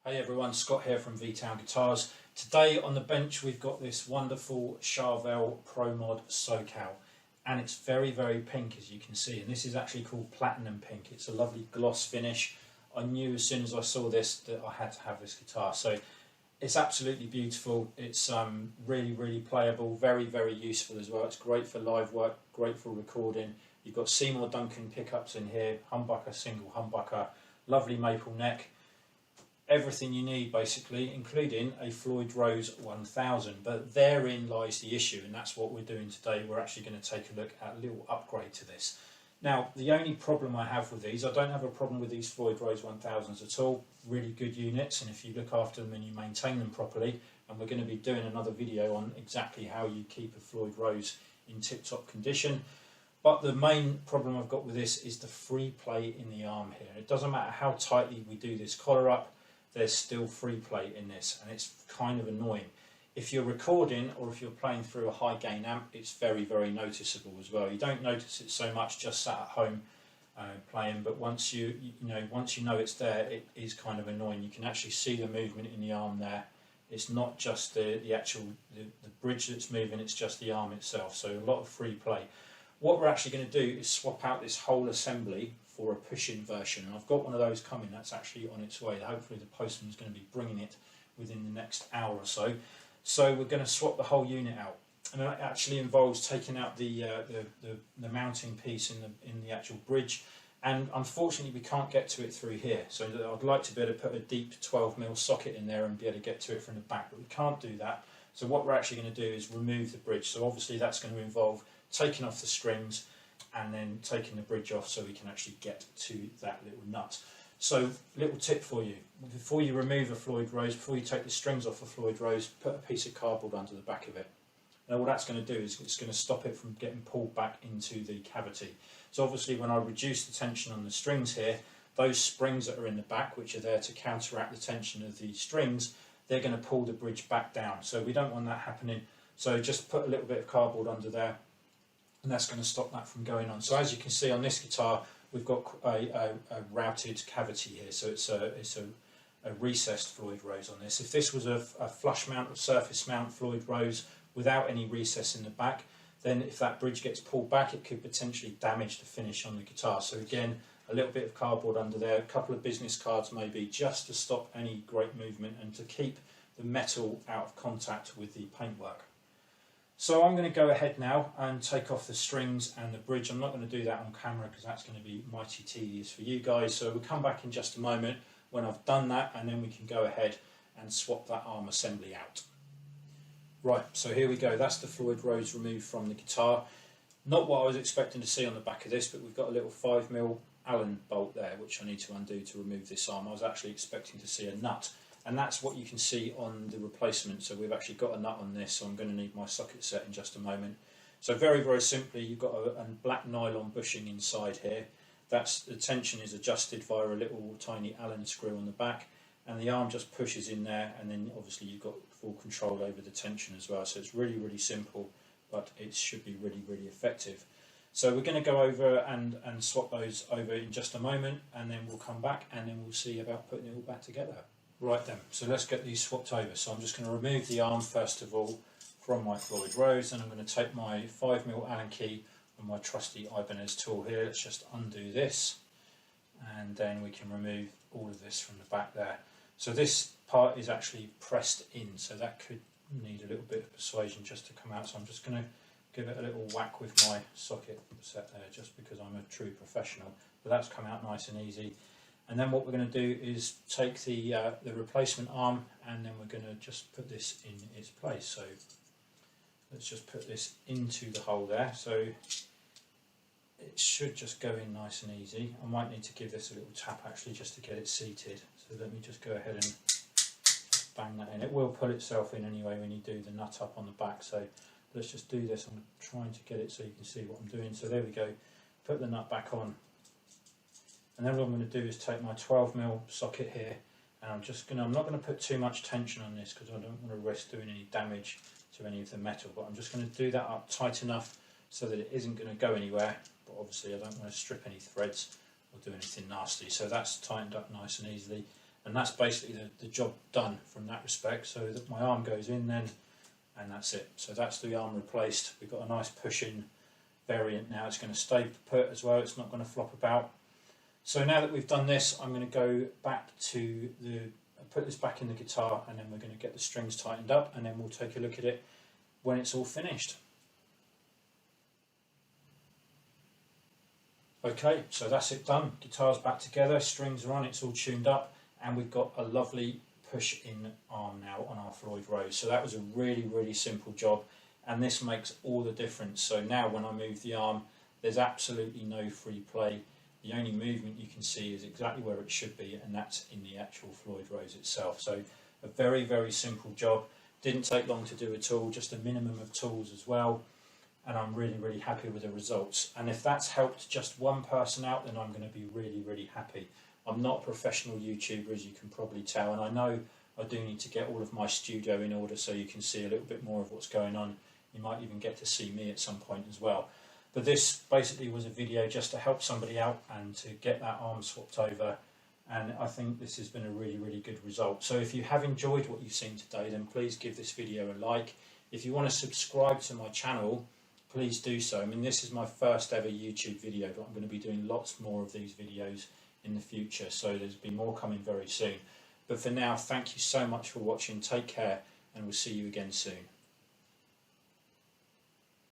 Hey everyone, Scott here from V-Town Guitars. Today on the bench we've got this wonderful Charvel Pro Mod SoCal, and it's very pink, as you can see, and this is actually called platinum pink. It's a lovely gloss finish. I knew as soon as I saw this that I had to have this guitar, so it's absolutely beautiful. It's really playable, very useful as well. It's great for live work, great for recording. You've got Seymour Duncan pickups in here, humbucker, single humbucker, lovely maple neck. Everything you need basically, including a Floyd Rose 1000, but therein lies the issue, and that's what we're doing today. We're actually going to take a look at a little upgrade to this. Now, the only problem I have with these, I don't have a problem with these Floyd Rose 1000s at all. Really good units, and if you look after them and you maintain them properly, and we're going to be doing another video on exactly how you keep a Floyd Rose in tip-top condition. But the main problem I've got with this is the free play in the arm here. It doesn't matter how tightly we do this collar up, there's still free play in this, and it's kind of annoying. If you're recording or if you're playing through a high gain amp, it's very noticeable as well. You don't notice it so much just sat at home playing, but once you know it's there, it is kind of annoying. You can actually see the movement in the arm there. It's not just the bridge that's moving, it's just the arm itself, so a lot of free play. What we're actually going to do is swap out this whole assembly for a push-in version, and I've got one of those coming. That's actually on its way. Hopefully the postman's going to be bringing it within the next hour or so. So we're going to swap the whole unit out, and it actually involves taking out the mounting piece in the actual bridge, and unfortunately we can't get to it through here. So I'd like to be able to put a deep 12mm socket in there and be able to get to it from the back, but we can't do that. So what we're actually going to do is remove the bridge. So obviously that's going to involve taking off the strings and then taking the bridge off so we can actually get to that little nut. So, little tip for you: before you remove a Floyd Rose, before you take the strings off a Floyd Rose, put a piece of cardboard under the back of it. Now what that's going to do is it's going to stop it from getting pulled back into the cavity. So obviously when I reduce the tension on the strings here, those springs that are in the back, which are there to counteract the tension of the strings, they're going to pull the bridge back down. So we don't want that happening. So just put a little bit of cardboard under there, and that's going to stop that from going on. So as you can see on this guitar, we've got a routed cavity here, so it's a recessed Floyd Rose on this. If this was a flush mount or surface mount Floyd Rose without any recess in the back, then if that bridge gets pulled back, it could potentially damage the finish on the guitar. So again, a little bit of cardboard under there, a couple of business cards maybe, just to stop any great movement and to keep the metal out of contact with the paintwork. So I'm going to go ahead now and take off the strings and the bridge. I'm not going to do that on camera because that's going to be mighty tedious for you guys. So we'll come back in just a moment when I've done that, and then we can go ahead and swap that arm assembly out. Right, so here we go. That's the Floyd Rose removed from the guitar. Not what I was expecting to see on the back of this, but we've got a little 5mm Allen bolt there, which I need to undo to remove this arm. I was actually expecting to see a nut. And that's what you can see on the replacement. So we've actually got a nut on this, so I'm going to need my socket set in just a moment. So very simply, you've got a black nylon bushing inside here. The tension is adjusted via a little tiny Allen screw on the back, and the arm just pushes in there, and then obviously you've got full control over the tension as well. So it's really simple, but it should be really effective. So we're going to go over and swap those over in just a moment, and then we'll come back and then we'll see about putting it all back together. Right then, so let's get these swapped over. So I'm just going to remove the arm first of all from my Floyd Rose, and I'm going to take my 5mm Allen key and my trusty Ibanez tool here. Let's just undo this, and then we can remove all of this from the back there. So this part is actually pressed in, so that could need a little bit of persuasion just to come out. So I'm just going to give it a little whack with my socket set there, just because I'm a true professional. But that's come out nice and easy. And then what we're going to do is take the replacement arm, and then we're going to just put this in its place. So let's just put this into the hole there. So it should just go in nice and easy. I might need to give this a little tap actually just to get it seated. So let me just go ahead and just bang that in. It will pull itself in anyway when you do the nut up on the back. So let's just do this. I'm trying to get it so you can see what I'm doing. So there we go. Put the nut back on. And then what I'm going to do is take my 12mm socket here, and I'm not going to put too much tension on this because I don't want to risk doing any damage to any of the metal, but I'm just going to do that up tight enough so that it isn't going to go anywhere, but obviously I don't want to strip any threads or do anything nasty. So that's tightened up nice and easily. And that's basically the job done from that respect. So that my arm goes in then, and that's it. So that's the arm replaced. We've got a nice push-in variant now. It's going to stay put as well, it's not going to flop about. So now that we've done this, I'm going to go back to put this back in the guitar, and then we're going to get the strings tightened up, and then we'll take a look at it when it's all finished. Okay, so that's it done. Guitar's back together, strings are on, it's all tuned up, and we've got a lovely push-in arm now on our Floyd Rose. So that was a really, really simple job, and this makes all the difference. So now when I move the arm, there's absolutely no free play. The only movement you can see is exactly where it should be, and that's in the actual Floyd Rose itself. So a very, very simple job. Didn't take long to do at all, just a minimum of tools as well. And I'm really, really happy with the results. And if that's helped just one person out, then I'm going to be really, really happy. I'm not a professional YouTuber, as you can probably tell, and I know I do need to get all of my studio in order so you can see a little bit more of what's going on. You might even get to see me at some point as well. But this basically was a video just to help somebody out and to get that arm swapped over. And I think this has been a really, really good result. So if you have enjoyed what you've seen today, then please give this video a like. If you want to subscribe to my channel, please do so. I mean, this is my first ever YouTube video, but I'm going to be doing lots more of these videos in the future, so there's be more coming very soon. But for now, thank you so much for watching, take care, and we'll see you again soon.